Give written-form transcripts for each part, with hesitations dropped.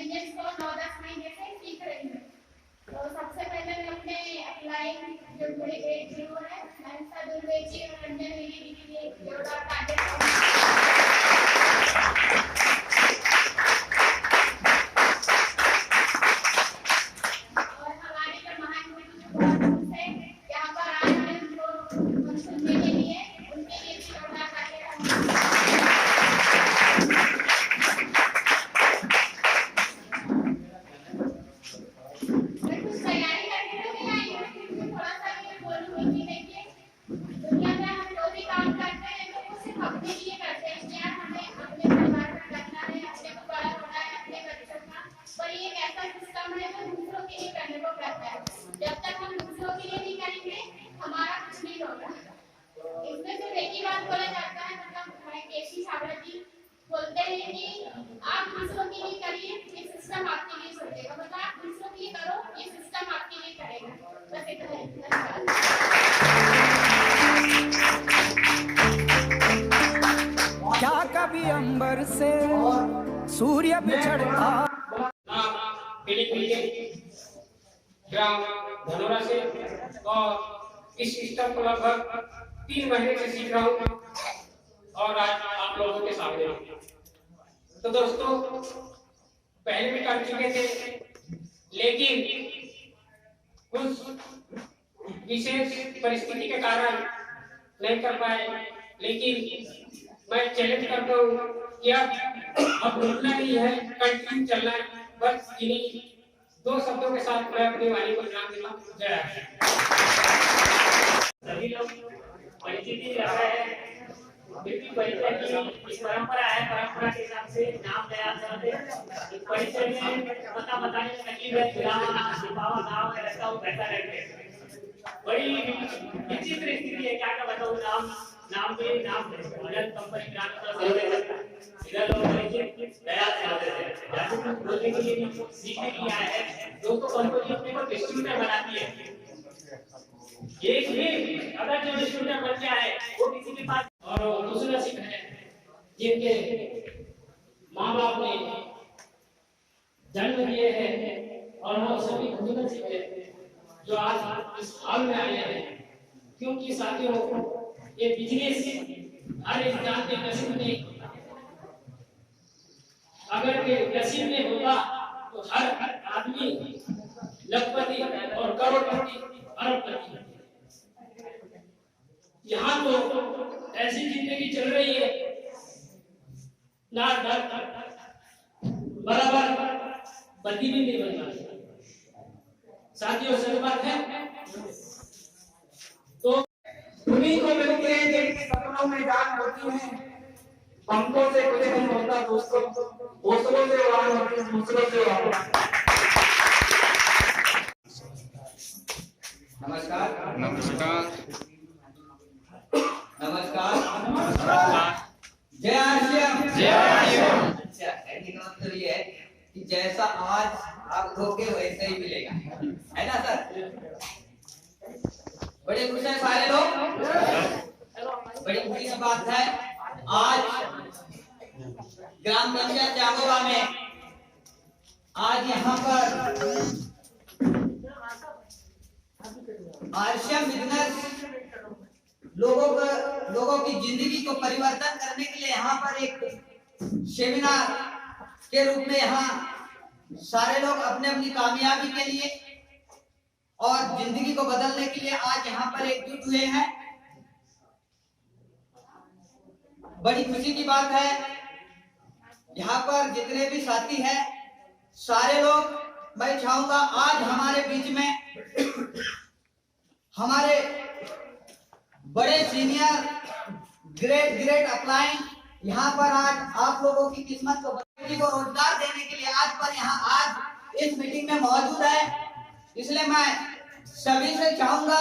Business को 9-10 महीने से सीख रही हूँ। तो सबसे पहले मैं अपने अपलाइन जो मेरे एज जीरो है महंसा दुर्वे जी और रंजन विली के लिए जोड़ा टारगेट और हमारे जो महान गुरु से यहाँ पर आए हैं उनको सुनने के लिए उनके लिए भी जोड़ा टारगेट बोलते हैं कि आप दूसरों के लिए करिए, ये सिस्टम आपके लिए सोचेगा। मतलब आप दूसरों के लिए करो, ये सिस्टम आपके लिए करेगा। बस इतना ही। क्या कभी अंबर से सूर्य बिछड़ता ग्राम धनोरा से और इस सिस्टम को लगभग 3 महीने से सीख रहा हूँ और आज आप लोगों के सामने हूँ। तो दोस्तों पहले भी कर चुके थे लेकिन कुछ विशेष परिस्थिति के कारण नहीं कर पाए, लेकिन मैं चैलेंज करता हूँ कि अब रुकना नहीं है, कंटिन्यू चलना है। बस इन्हीं 2 शब्दों के साथ मैं अपनी वाणी को विराम देता हूँ। जय सभी लोग परिचित ही रहा है, परिचय की परंपरा है। परंपरा के हिसाब से नाम तैयार करते हैं। परिचय में पता बताने में तकलीफ है, ग्राम सिपावा गाँव में रहता हूँ, बेहतर रहते बड़ी विचित्र स्थिति है। क्या बताऊँ, नाम के नाम कंपनी इधर लोग तैयार करते हैं बोलने के लिए सीखने के लिए आए हैं। दोस्तों कंपनी अपने को डिस्ट्रीब्यूटर बनाती है। एक भी अगर जो डिस्ट्रीब्यूटर बन जाए वो किसी के पास, और दूसरा सिख है जिनके माँ बाप ने जन्म दिए हैं और वो सभी खुद सिख है जो आज इस हाल में आए हैं। क्योंकि साथियों ये बिजनेस हर इंसान के नसीब में नहीं होता। अगर ये नसीब में होता तो हर आदमी लखपति और करोड़पति अरबपति। यहाँ तो ऐसी जिंदगी चल रही है ना बराबर पति भी नहीं बन रहा। साथियों सच बात है। तो उन्हीं को मिलते हैं जिनके सपनों में जान होती है। पंखों से कुछ नहीं होता दोस्तों, हौसलों से उड़ान होती है, हौसलों से उड़ान। नमस्कार नमस्कार नमस्कार नमस्कार। जय आश्रम जय आश्रम। अच्छा, कहने का मतलब ये है कि जैसा आज आप धोखे वैसे ही मिलेगा, है ना सर? बड़े खुश हैं सारे लोग। बड़ी खुशी की बात है, आज ग्राम पंचायत जागोवा में आज यहाँ पर आश्रम बिजनेस लोगों की जिंदगी को परिवर्तन करने के लिए यहाँ पर एक सेमिनार के रूप में यहाँ सारे लोग अपने अपनी कामयाबी के लिए और जिंदगी को बदलने के लिए आज यहाँ पर एकजुट हुए हैं। बड़ी खुशी की बात है, यहाँ पर जितने भी साथी हैं सारे लोग, मैं चाहूंगा आज हमारे बीच में हमारे बड़े सीनियर ग्रेट अपलाइन यहाँ पर आज आप लोगों की किस्मत को रोजगार देने के लिए आज इस मीटिंग में मौजूद है। इसलिए मैं सभी से चाहूंगा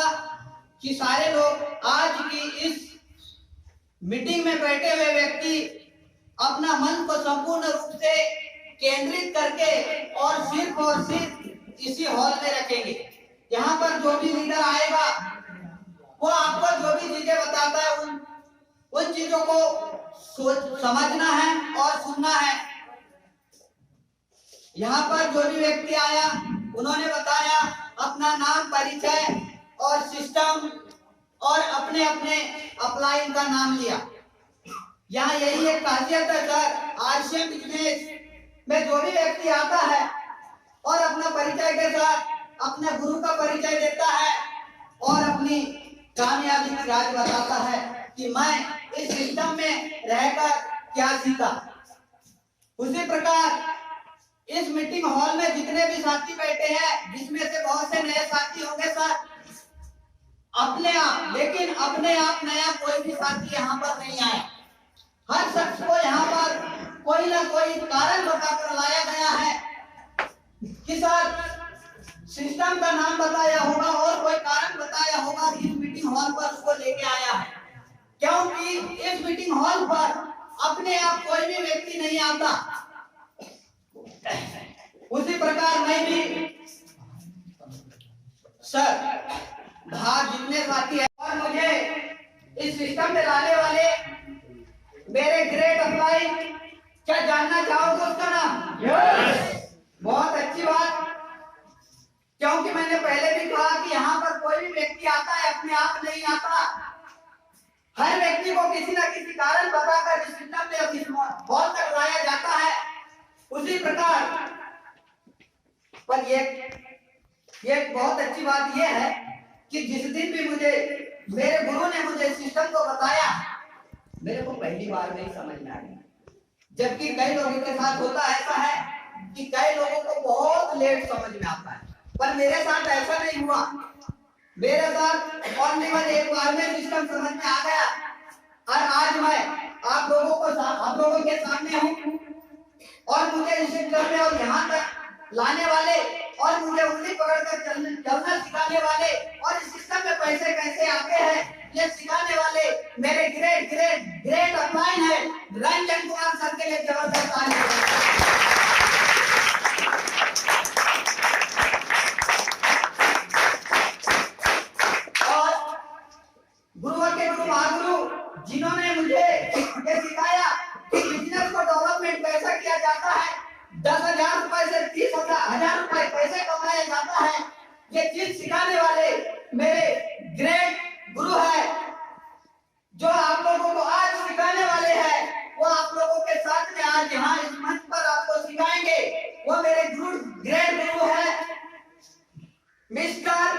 कि सारे लोग आज की इस मीटिंग में बैठे हुए व्यक्ति अपना मन को संपूर्ण रूप से केंद्रित करके और सिर्फ इसी हॉल में रखेंगे। यहाँ पर जो भी लीडर आएगा वो आपको जो भी चीजें बताता है उन चीजों को समझना है और सुनना है। यहाँ पर जो भी व्यक्ति आया उन्होंने बताया अपना नाम, परिचय और सिस्टम और अपने अपने अपलाइन का नाम लिया। यहाँ यही एक खासियत है सर, आरसीएम बिजनेस में जो भी व्यक्ति आता है और अपना परिचय के साथ अपने गुरु का परिचय देता है और अपनी कामयाबी की राज बताता है कि मैं इस सिस्टम में रहकर क्या सीखा। उसी प्रकार इस मीटिंग हॉल में जितने भी साथी बैठे हैं, जिसमें से बहुत से नए साथी होंगे सर, अपने आप, लेकिन अपने आप नया कोई भी साथी यहाँ पर नहीं आया। हर शख्स को यहाँ पर कोई ना कोई कारण बताकर लाया गया है कि सर सिस्टम का नाम बताया होगा और कोई कारण बताया होगा, इस मीटिंग हॉल पर उसको लेके आया है। क्योंकि इस मीटिंग हॉल पर अपने आप कोई भी व्यक्ति नहीं आता। उसी प्रकार मैं भी सर बाहर जितने साथी हैं और मुझे इस सिस्टम में लाने वाले मेरे ग्रेट अपलाइन, क्या जानना चाहोगे उसका नाम? यस। बहुत अच्छी बात, क्योंकि मैंने पहले भी कहा कि यहाँ पर कोई भी व्यक्ति आता है अपने आप नहीं आता। हर व्यक्ति को किसी न किसी कारण बताकर इस सिस्टम में इस हॉल तक लाया जाता है। उसी प्रकार पर ये बहुत अच्छी बात यह है कि जिस दिन भी मेरे गुरु ने मुझे सिस्टम को बताया, मेरे को पहली बार नहीं समझ में आया। जबकि कई लोगों के साथ होता ऐसा है कि कई लोगों को बहुत लेट समझ में आता है, पर मेरे साथ ऐसा नहीं हुआ। मेरे साथ ऑन एक बार में सिस्टम समझ में आ गया और आज मैं आप लोगों के सामने हूँ और मुझे इस सिस्टम में और यहाँ तक लाने वाले और मुझे उंगली पकड़कर चलना सिखाने वाले और इस सिस्टम में पैसे कैसे आते हैं ये सिखाने वाले मेरे ग्रेट अपलाइन है रंजन कुमार सर के लिए जबरदस्त ताली। और गुरुओं के गुरु महागुरु जिन्होंने मुझे ये सिखाया कि बिजनेस को डेवलपमेंट कैसा किया जाता है, 10,000 रुपए से 30,000 रुपए कैसे कमाया जाता है, ये चीज सिखाने वाले मेरे ग्रेट गुरु है। जो आप लोगों को आज सिखाने वाले हैं वो आप लोगों के साथ में आज यहाँ इस मंच पर आपको सिखाएंगे। वो मेरे ग्रेट गुरु है mister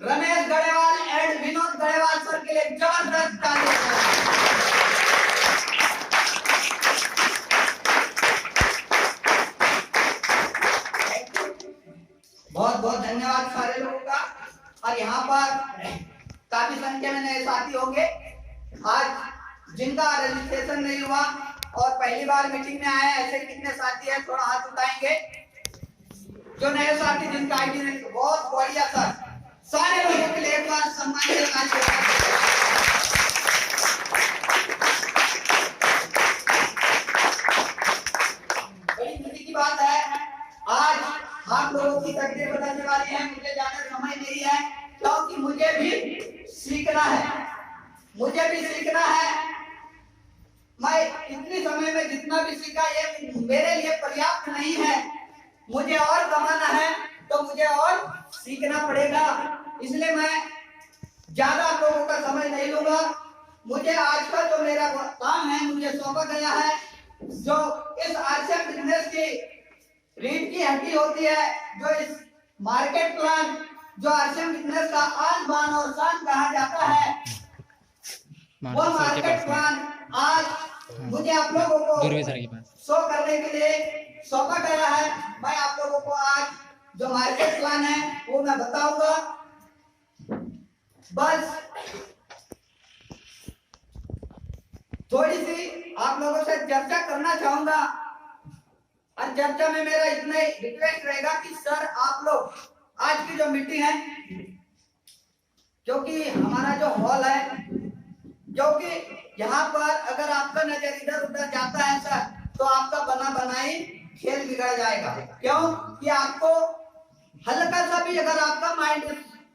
Ramesh Garhewal and Vinod Garhewal sir के लिए जबरदस्त ताली। बहुत बहुत धन्यवाद सारे लोगों का। और यहाँ पर काफी संख्या में नए साथी होंगे आज जिनका रजिस्ट्रेशन नहीं हुआ और पहली बार मीटिंग में आए, ऐसे कितने साथी हैं थोड़ा हाथ उठाएंगे। जो नए साथी जिनका आईडी नहीं, बहुत बढ़िया सर, सारे लोगों के लिए एक बार सम्मान से बड़ी खुशी की बात है। आज आप लोगों की तकदीर बदलने वाली है, मुझे ज्यादा समय नहीं है क्योंकि मुझे भी सीखना है। मैं इतने समय में जितना भी सीखा ये मेरे लिए पर्याप्त नहीं है, मुझे और कमाना है तो मुझे और सीखना पड़ेगा। इसलिए मैं ज्यादा आप लोगों का समय नहीं लूंगा। मुझे आज का जो मेरा काम है मुझे सौंपा गया है, जो इस आरसीएम बिजनेस की रीढ़ की हड्डी होती है, जो इस मार्केट प्लान, जो आरसीएम बिजनेस का आन बान और शान कहा जाता है, वो मार्केट प्लान आज मुझे आप लोगों को शो करने के लिए सौंपा गया है। मैं आप लोगों को आज जो मार्केट प्लान है वो मैं बताऊंगा। बस थोड़ी सी आप लोगों से चर्चा करना चाहूंगा और चर्चा में मेरा इतना ही रिक्वेस्ट रहेगा कि सर आप लोग आज की जो मीटिंग है, क्योंकि हमारा जो हॉल है, क्योंकि यहाँ पर अगर आपका नजर इधर उधर जाता है सर तो आपका बना बनाई खेल बिगड़ जाएगा। क्यों कि आपको हल्का सा भी अगर आपका माइंड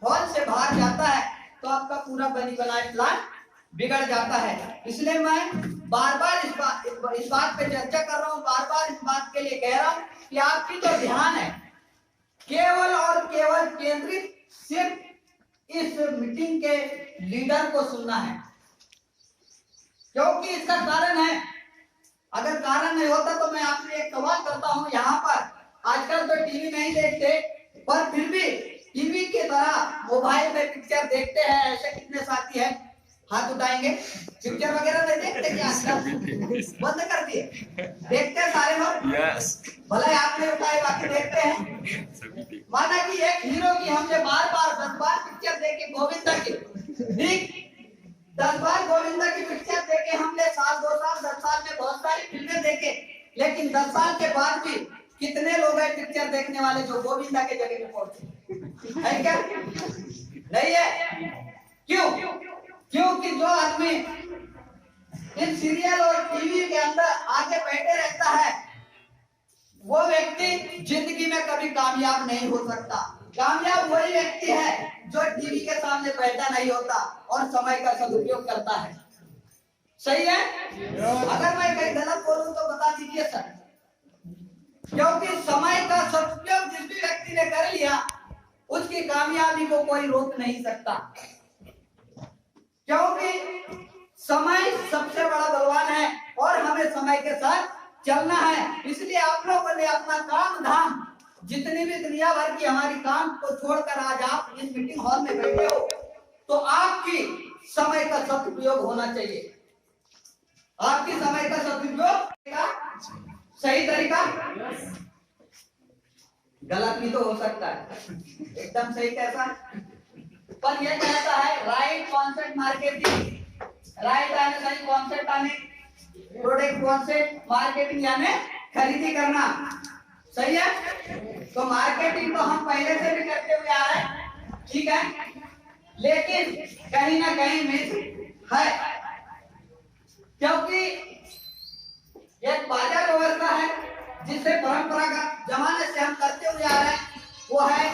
हॉल से बाहर जाता है तो आपका पूरा बनी बनाई प्लान बिगड़ जाता है। इसलिए मैं बार बार इस बात पे चर्चा कर रहा हूँ, बार बार इस बात के लिए कह रहा हूँ कि आपकी जो ध्यान है केवल और केवल केंद्रित सिर्फ इस मीटिंग के लीडर को सुनना है, क्योंकि इसका कारण है। अगर कारण नहीं होता तो मैं आपसे एक सवाल करता हूँ, यहाँ पर आजकल तो टीवी नहीं देखते, पर फिर भी टीवी की तरह मोबाइल में पिक्चर देखते हैं, ऐसे कितने साथी हैं? हाथ उठाएंगे। पिक्चर वगैरह नहीं देखते क्या आजकल? बंद कर दिए। देखते हैं सारे लोग? यस। भले आपने उठाए, बाकी देखते हैं। माना कि एक हीरो की हमने बार बार 10 बार पिक्चर देखे गोविंदा की, ठीक? 10 बार गोविंदा की पिक्चर देखे हमने, साल 2 साल 10 साल में बहुत सारी फिल्में देखे, लेकिन 10 साल के बाद भी कितने लोग हैं पिक्चर देखने वाले जो गोविंदा के जगह में पहुंचे? है क्या? नहीं है। क्यों? क्योंकि जो आदमी इन सीरियल और टीवी के अंदर आके बैठे रहता है, वो व्यक्ति जिंदगी में कभी कामयाब नहीं हो सकता। कामयाब वही व्यक्ति है जो टीवी के सामने बैठा नहीं होता और समय का सदुपयोग करता है। सही है? अगर मैं कहीं गलत बोलूं तो बता दीजिए सर, क्योंकि समय का सदुपयोग जिस भी व्यक्ति ने कर लिया उसकी कामयाबी को कोई रोक नहीं सकता, क्योंकि समय सबसे बड़ा बलवान है और हमें समय के साथ चलना है। इसलिए आप लोगों ने अपना काम धाम, जितनी भी दुनिया भर की हमारी काम को छोड़कर आज आप इस मीटिंग हॉल में बैठे हो, तो आपकी समय का सदुपयोग होना चाहिए। आपकी समय का सदुपयोग का सही तरीका गलत भी तो हो सकता है, एकदम सही कैसा? पर यह कहता है राइट कॉन्सेप्ट मार्केटिंग, राइट आने सही कॉन्सेप्ट आने, प्रोडक्ट कॉन्सेप्ट मार्केटिंग यानी खरीदी करना। सही है? तो मार्केटिंग तो हम पहले से भी करते हुए आ रहे हैं, ठीक है, लेकिन कहीं ना कहीं मिस है, क्योंकि एक बाजार व्यवस्था है जिससे परंपरागत जमाने से हम करते हुए आ रहे हैं, वो है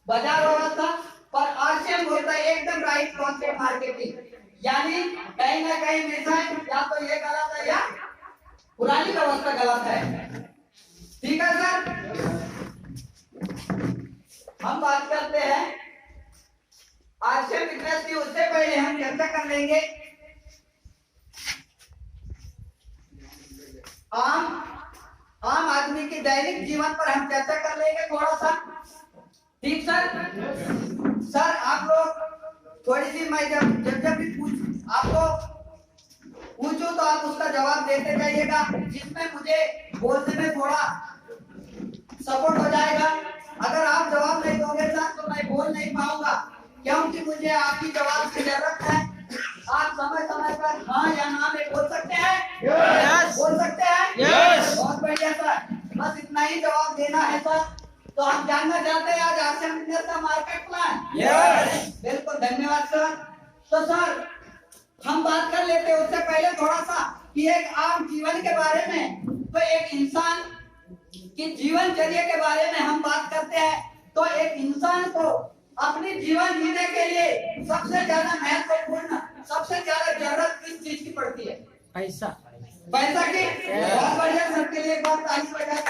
बाजार व्यवस्था। पर आज से हम बोलते हैं एकदम राइट कॉन्सेप्ट मार्केटिंग, यानी कहीं ना कहीं मिस है, या तो ये गलत है या पुरानी व्यवस्था गलत है। ठीक है सर, हम बात करते हैं आज से बिजनेस की। उससे पहले हम चर्चा कर लेंगे आम आदमी के दैनिक जीवन पर हम चर्चा कर लेंगे थोड़ा सा। ठीक सर? सर आप लोग थोड़ी सी, मैं जब भी आपको पूछूं तो आप उसका जवाब देते जाइएगा, जिसमें मुझे बोलने में थोड़ा सपोर्ट हो जाएगा। अगर आप जवाब नहीं दोगे सर तो मैं बोल नहीं पाऊंगा, क्योंकि मुझे आपकी जवाब की जरूरत है। आप समय समय पर हाँ या ना में बोल सकते हैं? yes. बोल सकते हैं? yes. बहुत बढ़िया सर, बस इतना ही जवाब देना है सर। तो हम जानना चाहते हैं आज आसियान बिजनेस का मार्केट प्लान। yes. बिल्कुल, धन्यवाद सर। तो सर हम बात कर लेते हैं उससे पहले थोड़ा सा कि एक आम जीवन के बारे में, तो एक इंसान की जीवनचर्या के बारे में हम बात करते हैं। तो एक इंसान को अपनी जीवन जीने के लिए सबसे ज्यादा महत्वपूर्ण, सबसे ज्यादा जरूरत किस चीज की पड़ती है? पैसा। पैसा की? बहुत बढ़िया सर, के लिए एक बार ताली बजाइए।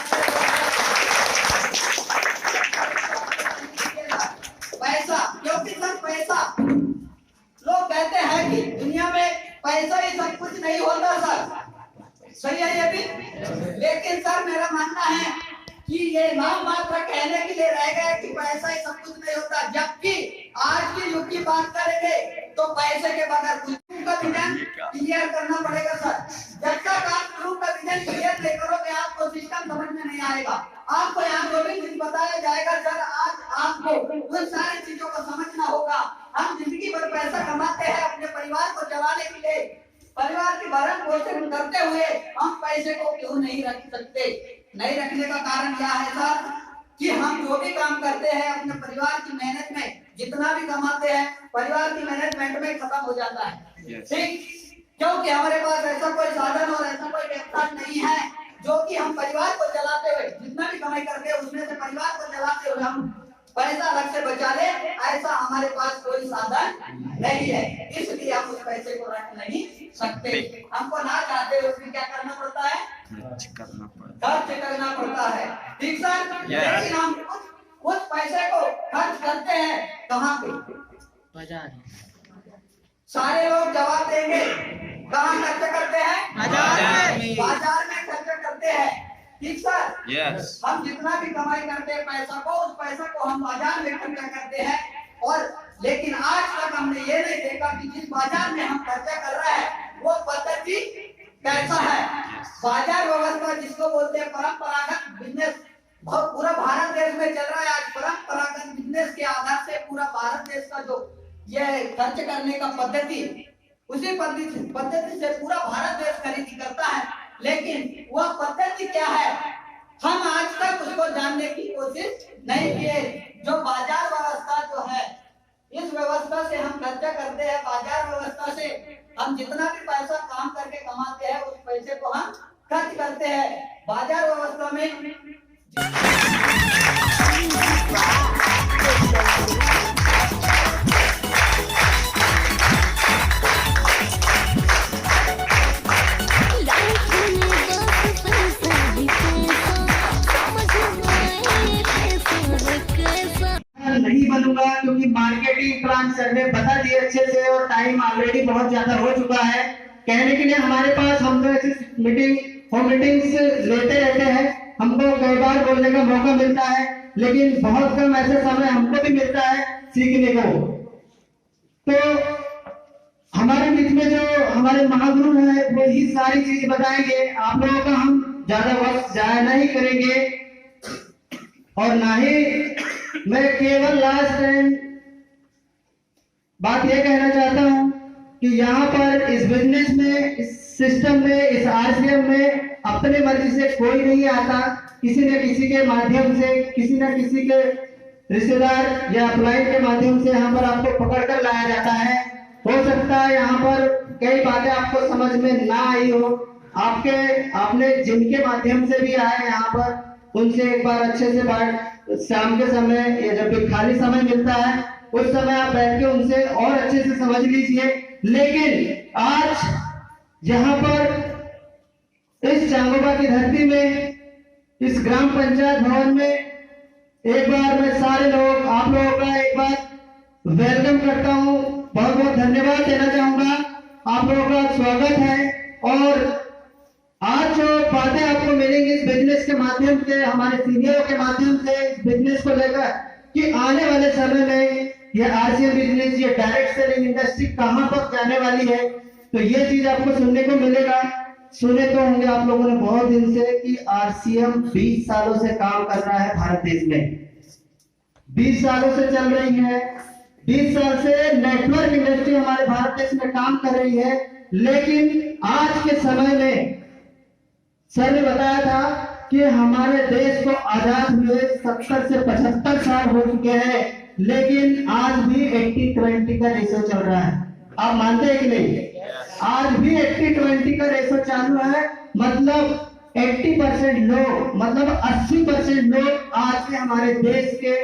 पैसा, क्योंकि सर पैसा, लोग कहते हैं कि दुनिया में पैसा ही सब कुछ नहीं होता सर, सही है ये भी, लेकिन सर मेरा मानना है कि ये नाम मात्र कहने के लिए रह गया कि पैसा ही सब कुछ नहीं होता, जबकि आज के युग की बात करेंगे तो पैसे के बगैर कुछ का विजन क्लियर करना पड़ेगा सर। जब तक आप ग्रुप का विजन क्लियर नहीं करोगे आपको सिस्टम समझ में नहीं आएगा। आपको यहाँ जो भी चीज बताया जाएगा सर, आज आपको उन सारी चीजों को समझना होगा। हम जिंदगी भर पैसा कमाते हैं अपने परिवार को चलाने के लिए, परिवार की भरण पोषण करते हुए हम पैसे को क्यों नहीं रख सकते? नहीं रखने का कारण क्या है सर? कि हम जो भी काम करते हैं अपने परिवार की मेहनत में, जितना भी कमाते हैं परिवार की मैनेजमेंट में खत्म हो जाता है। ठीक, क्योंकि हमारे पास ऐसा कोई साधन और ऐसा कोई व्यवस्था नहीं है जो कि हम परिवार को चलाते हुए जितना भी कमाई करते हैं उसमें से परिवार को चलाते हुए हम पैसा अलग से बचा ले, ऐसा हमारे पास कोई साधन नहीं है, इसलिए हम उस पैसे को रख नहीं सकते। हमको ना चाहते उसमें क्या करना पड़ता है, खर्च करना पड़ता है। ठीक सर, लेकिन हम उस पैसे को खर्च करते हैं कहाँ पे? बाजार। सारे लोग जवाब देंगे, कहाँ खर्च करते हैं? बाजार में खर्च करते हैं। ठीक सर, यस। हम जितना भी कमाई करते हैं पैसा को, उस पैसा को हम बाजार में खर्चा करते हैं। और लेकिन आज तक हमने ये नहीं देखा कि जिस बाजार में हम खर्चा कर रहे हैं वो पद्धति कैसा है। बाजार व्यवस्था जिसको बोलते हैं परंपरागत बिजनेस, बहुत पूरा भारत देश में चल रहा है आज। परंपरागत बिजनेस के आधार से पूरा भारत देश का जो ये खर्च करने का पद्धति, उसी पद्धति से पूरा भारत देश खरीदी करता है। लेकिन वह पद्धति क्या है, हम आज तक उसको जानने की कोशिश नहीं किए। जो बाजार व्यवस्था जो है, इस व्यवस्था से हम खर्चा करते हैं। बाजार व्यवस्था से हम जितना भी पैसा काम करके कमाते हैं, उस पैसे को हम खर्च करते हैं। बाजार व्यवस्था में नहीं बनूंगा, क्योंकि मार्केटिंग प्लान सर ने बता दिए अच्छे से और टाइम ऑलरेडी बहुत ज्यादा हो चुका है। कहने के लिए हमारे पास हम तो ऐसी मीटिंग्स लेते रहते हैं, हमको कई बार बोलने का मौका मिलता है, लेकिन बहुत कम ऐसा समय हमको भी मिलता है सीखने को। तो हमारे बीच में जो हमारे महागुरु हैं वो ही सारी चीज बताएंगे। आप लोगों का हम ज्यादा वक्त जाया नहीं करेंगे और ना ही मैं केवल लास्ट टाइम बात ये कहना चाहता हूं कि यहाँ पर इस बिजनेस में, इस सिस्टम में, इस आरसीएम में अपने मर्जी से कोई नहीं आता। किसी न किसी के माध्यम से, किसी न किसी के रिश्तेदार या अपलाइन के माध्यम से यहाँ पर आपको पकड़ कर लाया जाता है। हो सकता है यहाँ पर कई बातें आपको समझ में ना आई हो, आपने जिनके माध्यम से भी आए यहाँ पर, उनसे एक बार अच्छे से बात, शाम के समय या जब भी खाली समय मिलता है उस समय आप बैठ के उनसे और अच्छे से समझ लीजिए। लेकिन आज यहाँ पर इस चांगोबा की धरती में, इस ग्राम पंचायत भवन में एक बार मैं सारे लोग, आप लोगों का एक बार वेलकम करता हूँ, बहुत बहुत धन्यवाद देना चाहूंगा। आप लोगों का स्वागत है। और आज जो बातें आपको मिलेंगी इस बिजनेस के माध्यम से, हमारे सीनियरों के माध्यम से, इस बिजनेस को लेकर कि आने वाले समय में ये आरसीएम बिजनेस, ये डायरेक्ट सेलिंग इंडस्ट्री कहां तक जाने वाली है, तो ये चीज आपको सुनने को मिलेगा। सुने तो होंगे आप लोगों ने बहुत दिन से कि आरसीएम 20 सालों से काम कर रहा है भारत देश में, 20 सालों से चल रही है। 20 साल से नेटवर्क इंडस्ट्री हमारे भारत देश में काम कर रही है। लेकिन आज के समय में सर ने बताया था कि हमारे देश को आजाद हुए 70 से 75 साल हो चुके हैं, लेकिन आज भी 80-20 का रेशो चल रहा है। आप मानते हैं कि नहीं? आज भी 80-20 का रेशो चालू है। मतलब 80% लोग, मतलब 80% लोग आज के हमारे देश के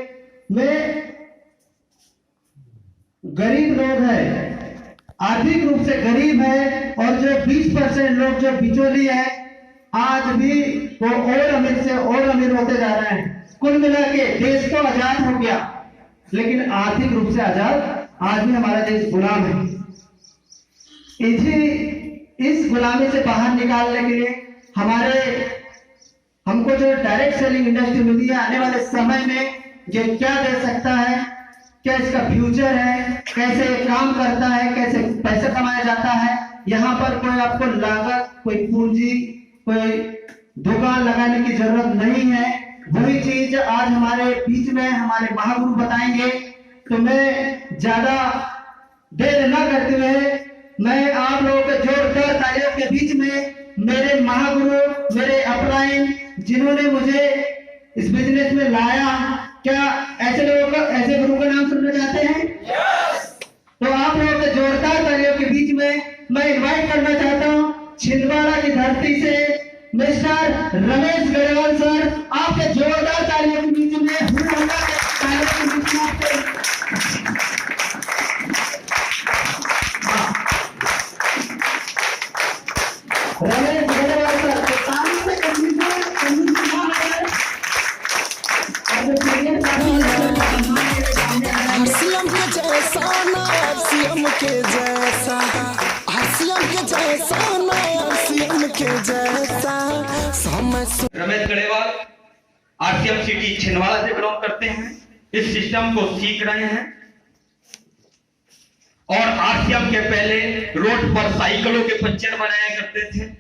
में गरीब लोग हैं, आर्थिक रूप से गरीब है। और जो 20% लोग जो बिचौली है, आज भी वो और अमीर से और अमीर होते जा रहे हैं। कुल मिला के देश तो आजाद हो गया, लेकिन आर्थिक रूप से आजाद आज भी हमारा देश गुलाम है। इस गुलामी से बाहर निकालने के लिए हमको जो डायरेक्ट सेलिंग इंडस्ट्री मिली है, आने वाले समय में ये क्या दे सकता है, क्या इसका फ्यूचर है, कैसे काम करता है, कैसे पैसा कमाया जाता है। यहाँ पर कोई आपको लागत, कोई पूंजी, कोई दुकान लगाने की जरूरत नहीं है। वही चीज आज हमारे बीच में हमारे महागुरु बताएंगे। तो मैं ज्यादा देर न करते हुए मैं आप लोगों के जोरदार तालियों के बीच में मेरे महागुरु, मेरे अपलाइन, जिन्होंने मुझे इस बिजनेस में लाया, क्या ऐसे लोगों का, ऐसे गुरु का नाम सुनना चाहते हैं? तो आप लोगों के जोरदार तालियों के बीच में मैं इनवाइट करना चाहता हूँ छिंदवाड़ा की धरती से मिस्टर रमेश गरेवाल सर। आपके जोरदार तालियों के बीच में सीएम के जैसा, सीएम के जैसा, नया सीएम के जैसा समय। रमेश गढ़ेवाल आरसीएम सिटी छिंदवाड़ा से बिलोंग करते हैं, इस सिस्टम को सीख रहे हैं। और आरसीएम के पहले रोड पर साइकिलों के पंचर बनाया करते थे,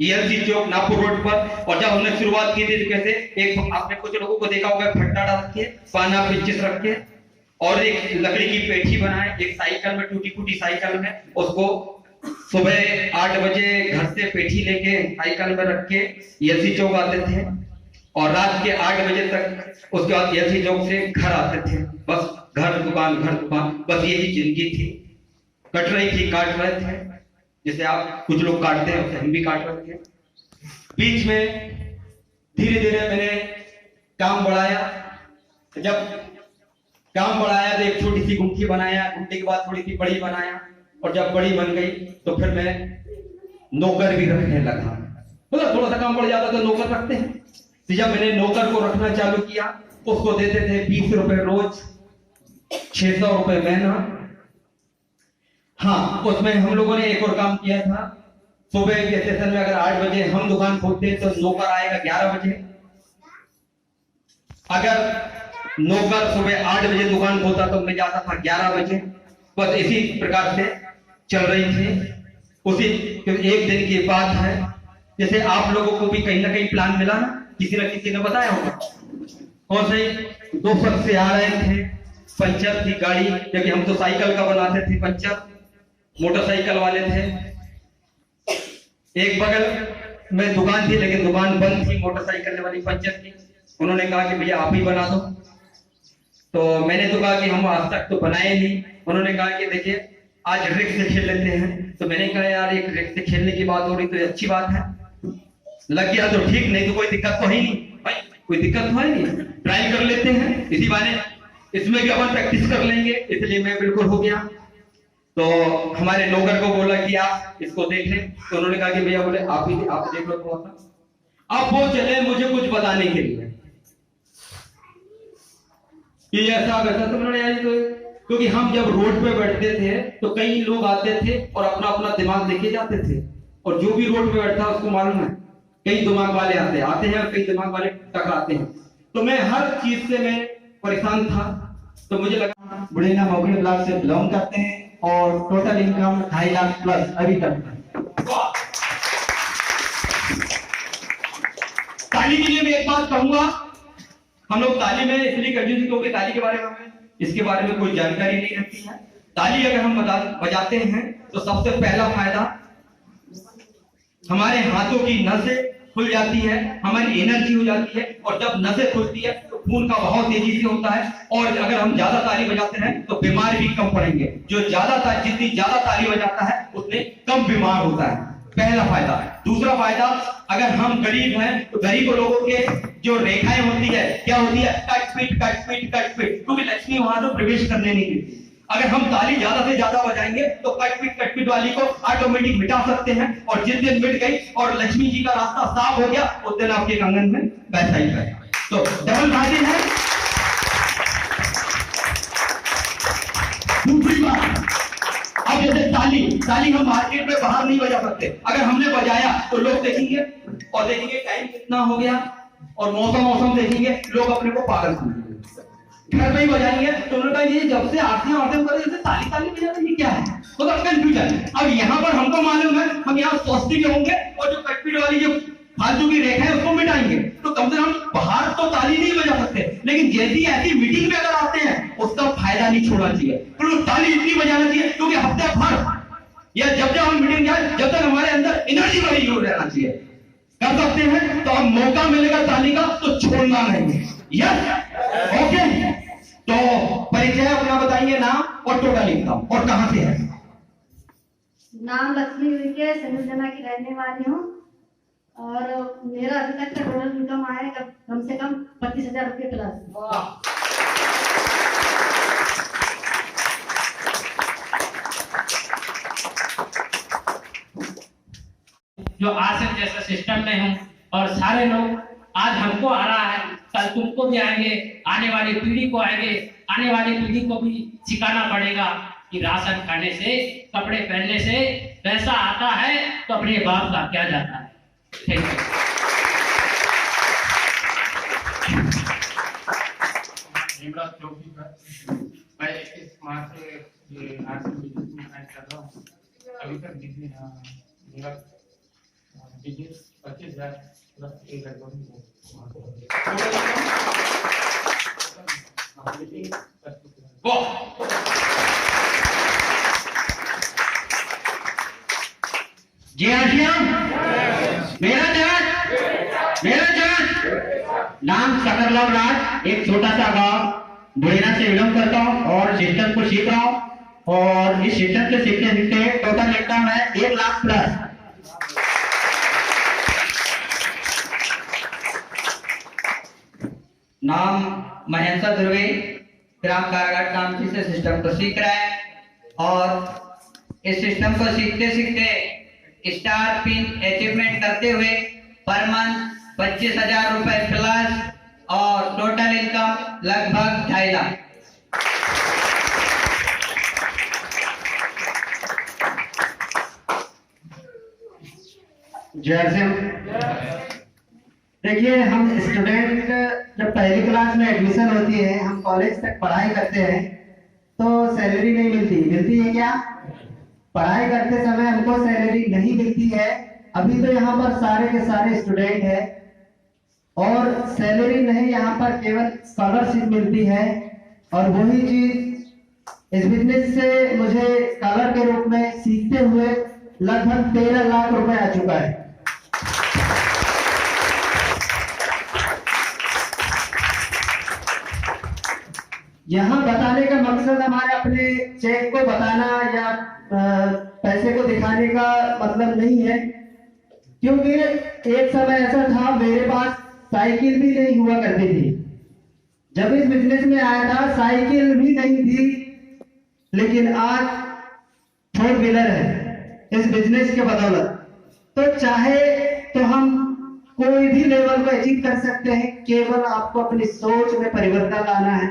ईएलसी चौक नागपुर रोड पर। और जब हमने शुरुआत की थी तो कैसे, एक आपने कुछ लोगों को देखा होगा, फट्टा डाल के पाना पिंचिस रख के और एक लकड़ी की पेठी बनाए, एक साइकिल में टूटी फूटी साइकिल में, उसको सुबह 8 बजे घर से पेठी लेके साइकिल में रख के ईएलसी चौक आते थे और रात के 8 बजे तक उसके बाद ईएलसी चौक से घर आते थे। बस घर दुकान, बस यही जिंदगी थी, कट रही थी, काट रहे थे। जैसे आप कुछ लोग काटते हैं वैसे हम भी काट रहे थे। बीच में धीरे धीरे मैंने काम बढ़ाया। जब काम बढ़ाया तो एक छोटी सी गुमटी बनाया, गुमटी के बाद थोड़ी सी बड़ी बनाया और जब बड़ी बन गई तो फिर मैं नौकर भी रखने लगा। मतलब थोड़ा सा काम बढ़ जाता तो नौकर रखते हैं। तो जब मैंने नौकर को रखना चालू किया, उसको देते थे 20 रुपए रोज, 600 रुपए महीना। हाँ, उसमें हम लोगों ने एक और काम किया था। सुबह के सेशन में अगर 8 बजे हम दुकान खोलते तो नौकर आएगा 11 बजे। अगर नौकर सुबह 8 बजे दुकान खोलता तो मैं जाता था 11 बजे। बस इसी प्रकार से चल रही थी। उसी एक दिन की बात है, जैसे आप लोगों को भी कहीं ना कहीं प्लान मिला ना, किसी न किसी ने बताया होगा। और सही 2 शख्स से आ रहे थे, पंचर थी गाड़ी, क्योंकि हम तो साइकिल का बनाते थे पंचर, मोटरसाइकिल वाले थे। एक बगल में दुकान थी लेकिन दुकान बंद थी, मोटरसाइकिल वाली पंचर की। उन्होंने कहा कि भैया आप ही बना दो। तो मैंने तो कहा कि हम आज तक तो बनाए नहीं। उन्होंने कहा कि देखिए आज रिक्स से खेल लेते हैं। तो मैंने कहा यार एक रिक्स से खेलने की बात हो रही तो अच्छी बात है, लग गया तो ठीक, नहीं तो कोई दिक्कत तो है नहीं भाई, कोई दिक्कत तो है नहीं, ट्राई कर लेते हैं, इसी बहाने इसमें भी अपन प्रैक्टिस कर लेंगे। इसलिए मैं बिल्कुल हो गया। तो हमारे नौकर को बोला कि आप इसको देख लें। तो उन्होंने कहा कि भैया बोले आप देख लो थोड़ा सा। अब वो चले मुझे कुछ बताने के लिए कि ऐसा वैसा। तो उन्होंने क्योंकि हम जब रोड पे बैठते थे तो कई लोग आते थे और अपना अपना दिमाग लेके जाते थे, और जो भी रोड पे बैठता है उसको मालूम है कई दिमाग वाले आते हैं और कई दिमाग वाले टकराते हैं। तो मैं हर चीज से मैं परेशान था। तो मुझे लगा बुढ़ेना मोगड़ी ब्लॉक से बिलोंग करते हैं और टोटल इनकम 2.5 लाख प्लस अभी तक। ताली के लिए मैं एक बात कहूंगा, हम लोग ताली में इसलिए कंफ्यूज क्योंकि ताली के बारे में हमें इसके बारे में कोई जानकारी नहीं रहती है। ताली अगर हम बजाते हैं तो सबसे पहला फायदा हमारे हाथों की नसें खुल जाती है, हमारी एनर्जी हो जाती है, और जब नसें खुलती है तो खून का बहाव तेजी से होता है। और अगर हम ज्यादा ताली बजाते हैं तो बीमार भी कम पड़ेंगे। जो जितनी ज्यादा ताली बजाता है उतने कम बीमार होता है, पहला फायदा। दूसरा फायदा, अगर हम गरीब हैं तो गरीब लोगों के जो रेखाएं होती है क्या होती है, कट पीट, क्योंकि लक्ष्मी वहां तो प्रवेश करने नहीं देती। अगर हम ताली ज्यादा से ज्यादा बजाएंगे तो कट पीट वाली को ऑटोमेटिक मिटा सकते हैं, और जिस दिन मिट गई और लक्ष्मी जी का रास्ता साफ हो गया उस दिन आपके आंगन में पैसा ही है। तो डबल फायदे हैं। दूसरी बात, अब जैसे ताली हम मार्केट में बाहर नहीं बजा सकते। अगर हमने बजाया तो लोग देखेंगे और देखेंगे टाइम कितना हो गया, और मौसम देखेंगे, लोग अपने को पागल समझेंगे। घर में ही बजाएंगे तो उन्होंने कहा ये जब से आरती कर जैसे ताली बजा रहे, ये क्या है, तो कंफ्यूजन। अब यहाँ पर हमको मालूम है, हम यहाँ सोचते भी होंगे और जो कटपीट वाली जो फालतू की रेखा है उसको मिटाएंगे। तो कम से कम बाहर तो ताली नहीं बजा सकते, लेकिन जैसी ऐसी मीटिंग में अगर आते हैं उसका फायदा नहीं छोड़ना चाहिए, तो ताली इतनी बजाना चाहिए क्योंकि हफ्ते भर या जब हम मीटिंग जाए जब तक हमारे अंदर एनर्जी बनी हुई रहना चाहिए। कर सकते हैं तो अब मौका मिलेगा ताली का तो छोड़ना नहीं। Yes, okay. तो परिचय अपना बताइए, नाम और टोटल इनकम और कहां से है। नाम लक्ष्मी विके, संयोजना की रहने वाली हूँ, और मेरा अभी तक का टोटल इनकम आएगा कम से कम 25,000 रुपये प्लस। जो आसन जैसा सिस्टम में हूँ, और सारे लोग आज हमको आ रहा है, कल तुमको भी आएंगे, आने वाली पीढ़ी को आएंगे, आने वाली पीढ़ी को भी सिखाना पड़ेगा। कि राशन खाने से, कपड़े पहनने से पैसा आता है तो अपने बाप का क्या जाता है। Thank you. निमरा चौकी पर मैं 21 मार्च से ये आर्ट्स बिजनेस में काम कर रहा हूँ। अभी तक बिजनेस मेरा बिजनेस 25,000 प्लस एक नाम सकरलाल राज, एक छोटा सा गांव बुढ़ेना से बिलोंग करता हूँ और सिस्टम को सीख रहा हूँ और इस सिस्टम से सीखते सीखते टोटल इनकम है 1 लाख प्लस। नाम महेंद्र दुर्वे, ग्राम कारागार कामठी से सिस्टम को सीख रहा है और इस सिस्टम को सीखते सीखते स्टार पिन अचीवमेंट करते हुए पर मंथ 25,000 रुपए प्लस और टोटल इनकम लगभग 2.5 लाख। जय सिंह। देखिए, हम स्टूडेंट जब पहली क्लास में एडमिशन होती है, हम कॉलेज तक पढ़ाई करते हैं तो सैलरी नहीं मिलती है क्या? पढ़ाई करते समय हमको सैलरी नहीं मिलती है। अभी तो यहाँ पर सारे के सारे स्टूडेंट हैं और सैलरी नहीं, यहाँ पर केवल स्कॉलरशिप मिलती है। और वही चीज इस बिजनेस से मुझे स्कॉलर के रूप में सीखते हुए लगभग 13 लाख रुपए आ चुका है। यहाँ बताने का मकसद हमारे अपने चेक को बताना या पैसे को दिखाने का मतलब नहीं है, क्योंकि एक समय ऐसा था मेरे पास साइकिल भी नहीं हुआ करती थी। जब इस बिजनेस में आया था साइकिल भी नहीं थी, लेकिन आज 4 व्हीलर है इस बिजनेस के बदौलत। तो चाहे तो हम कोई भी लेवल को अचीव कर सकते हैं, केवल आपको अपनी सोच में परिवर्तन लाना है,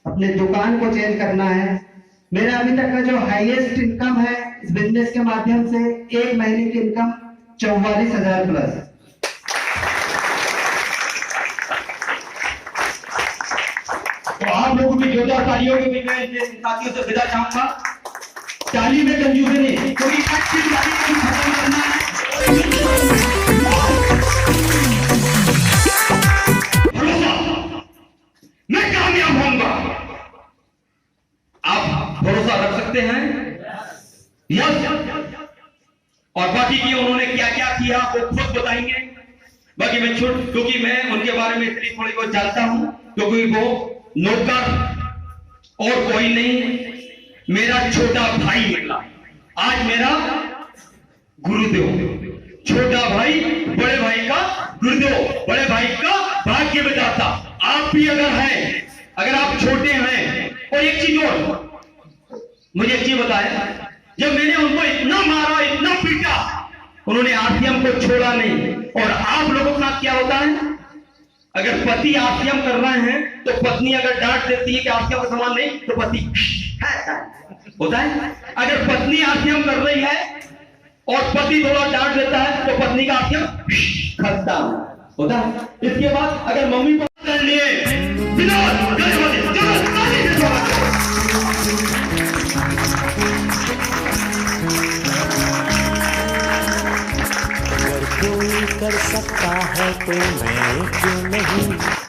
अपने दुकान को चेंज करना है। मेरा अभी तक का जो हाईएस्ट इनकम है इस बिजनेस के माध्यम से, 1 महीने की इनकम 44,000 प्लस। तो आप लोगों की जोरदार तालियों के बीच में साथियों से विदा चाहूंगा। ताली में कंजूसी नहीं, क्योंकि खत्म करना है। मैं कामयाब होऊंगा, आप भरोसा रख सकते हैं। यस। और बाकी की उन्होंने क्या क्या किया वो खुद बताएंगे। बाकी मैं क्योंकि मैं उनके बारे में इतनी थोड़ी बहुत जानता हूं, क्योंकि वो नौकर और कोई नहीं, मेरा छोटा भाई निकला आज मेरा गुरुदेव। छोटा भाई बड़े भाई का गुरुदेव, बड़े भाई का भाग्य बताता। आप भी अगर हैं, अगर आप छोटे हैं। और एक चीज और, मुझे एक चीज बताया, जब मैंने उनको इतना मारा, इतना पीटा, उन्होंने आरसीएम को छोड़ा नहीं। और आप लोगों का क्या होता है, अगर पति आरसीएम कर रहे हैं तो पत्नी अगर डांट देती है कि आरसीएम का सामान नहीं, तो पति होता है। अगर पत्नी आरसीएम कर रही है और पति थोड़ा डांट देता है तो पत्नी का आरसीएम खत्ता होता है। इसके बाद अगर मम्मी को कर लिए बिना अगर कोई कर सकता है तो मैं क्यों नहीं।